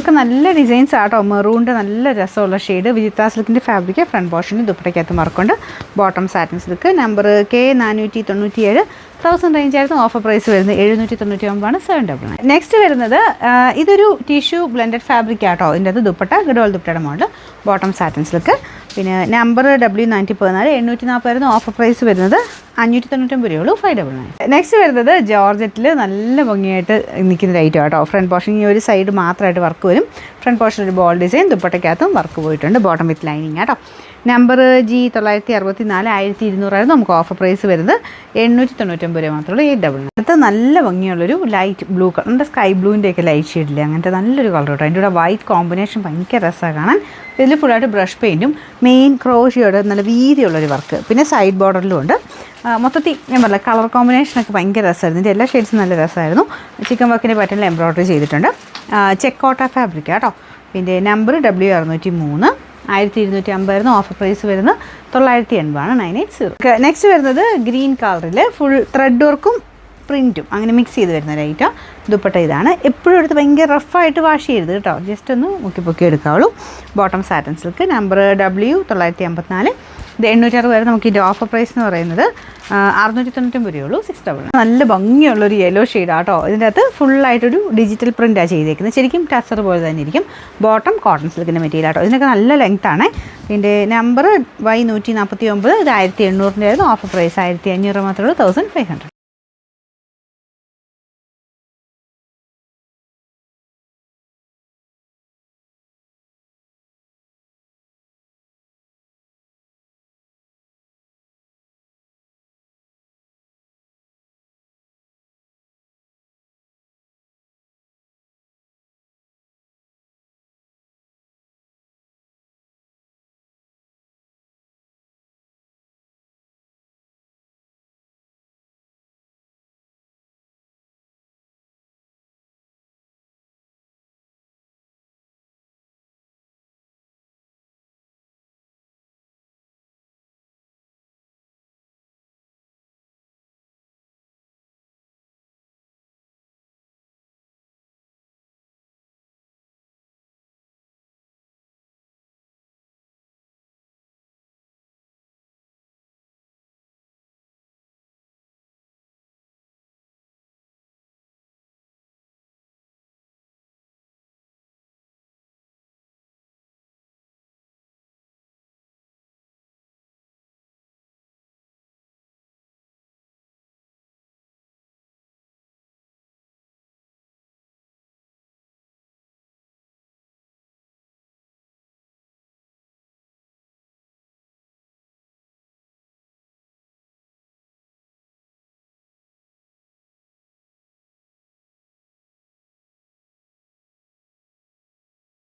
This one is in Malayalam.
ഇതൊക്കെ നല്ല ഡിസൈൻസ് ആട്ടോ. മെറൂണിൻ്റെ നല്ല രസമുള്ള ഷെയ്ഡ്. വിചിത്ര സിൽക്കിൻ്റെ ഫാബ്രിക്. ഫ്രണ്ട് പോർഷന് ദുപ്പട്ടയ്ക്കകത്ത് വർക്കുണ്ട്. Bottom satin silk. Number K497. 1000 range ആയിരുന്നു. ഓഫർ പ്രൈസ് വരുന്നത് 799 799. നെക്സ്റ്റ് വരുന്നത് ഇതൊരു ടിഷ്യൂ ബ്ലെൻഡഡ് ഫാബ്രിക് ആട്ടോ. ഇതിൻ്റെ അത് ദുപ്പട്ട ഗഡോൾ ദുപ്പട്ടയുടെ മോഡൽ. Bottom satin silk. പിന്നെ നമ്പർ W914. 840 ആയിരുന്നു. ഓഫർ പ്രൈസ് വരുന്നത് 599 രൂപയുള്ളൂ. 599. നെക്സ്റ്റ് വരുന്നത് ജോർജറ്റിൽ നല്ല ഭംഗിയായിട്ട് നിൽക്കുന്ന ഒരു ഐറ്റം ആട്ടോ. ഫ്രണ്ട് പോർഷൻ ഈ ഒരു സൈഡ് മാത്രമായിട്ട് വർക്ക് വരും. ഫ്രണ്ട് പോർഷൻ ഒരു ബോൾ ഡിസൈൻ. ദുപ്പട്ടയ്ക്കകത്തും വർക്ക് പോയിട്ടുണ്ട്. ബോട്ടം വിത്ത് ലൈനിങ് ആട്ടോ. Number G964. 1200 ആയിരുന്നു. നമുക്ക് ഓഫർ പ്രൈസ് വരുന്നത് 899 രൂപ മാത്രമേ ഉള്ളൂ. 899. അടുത്ത നല്ല ഭംഗിയുള്ളൊരു ലൈറ്റ് ബ്ലൂ കളർ. നമ്മുടെ സ്കൈ ബ്ലൂവിൻ്റെയൊക്കെ ലൈറ്റ് ഷെയ്ഡില്ലേ, അങ്ങനത്തെ നല്ലൊരു കളർ കേട്ടോ. അതിൻ്റെ കൂടെ വൈറ്റ് കോമ്പിനേഷൻ ഭയങ്കര രസമാണ് കാണാൻ. ഇതിൽ ഫുള്ളായിട്ട് ബ്രഷ് പെയിൻറ്റും മെയിൻ ക്രോഷിയോടെ നല്ല വീതിയുള്ളൊരു വർക്ക്. പിന്നെ സൈഡ് ബോർഡറിലും ഉണ്ട്. മൊത്തത്തിൽ ഞാൻ പറഞ്ഞില്ല, കളർ കോമ്പിനേഷനൊക്കെ ഭയങ്കര രസമായിരുന്നു. ഇതിൻ്റെ എല്ലാ ഷെയ്ഡ്സും നല്ല രസമായിരുന്നു. ചിക്കൻ വർക്കിൻ്റെ പാറ്റേണിൽ എംബ്രോയ്ഡറി ചെയ്തിട്ടുണ്ട്. ചെക്കോട്ട ഫാബ്രിക് കേട്ടോ. പിന്നെ നമ്പർ W603. 1250 ആയിരുന്നു. ഓഫർ പ്രൈസ് വരുന്നത് 980 980. നെക്സ്റ്റ് വരുന്നത് ഗ്രീൻ കളറിൽ ഫുൾ ത്രെഡ് വർക്കും പ്രിൻറ്റും അങ്ങനെ മിക്സ് ചെയ്ത് വരുന്ന ഒരു ഐറ്റം. ദുപ്പട്ട ഇതാണ്. എപ്പോഴും എടുത്ത് ഭയങ്കര റഫായിട്ട് വാഷ് ചെയ്യരുത് കേട്ടോ. ജസ്റ്റ് ഒന്ന് പൊക്കി എടുക്കാവുള്ളൂ. Bottom satin silk. Number W954. ഇത് 860 വരെ. നമുക്ക് ഇതിൻ്റെ ഓഫർ പ്രൈസ് എന്ന് പറയുന്നത് 699 രൂപയുള്ളൂ. 699. നല്ല ഭംഗിയുള്ളൊരു യെല്ലോ ഷെയ്ഡ് ആട്ടോ. ഇതിൻ്റെ അകത്ത് ഫുള്ളായിട്ടൊരു ഡിജിറ്റൽ പ്രിൻ്റാണ് ചെയ്തേക്കുന്നത്. ശരിക്കും ടസർ പോലെ തന്നെ ഇരിക്കും. ബോട്ടം കോട്ടൺ സിൽക്കിൻ്റെ മെറ്റീരിയൽ ആട്ടോ. ഇതിനൊക്കെ നല്ല ലെങ്ത്താണ്. ഇതിൻ്റെ നമ്പർ Y149. ഇത് 1800 ആയിരുന്നു. ഓഫർ പ്രൈസ് 1500 മാത്രമേ ഉള്ളൂ. 1500.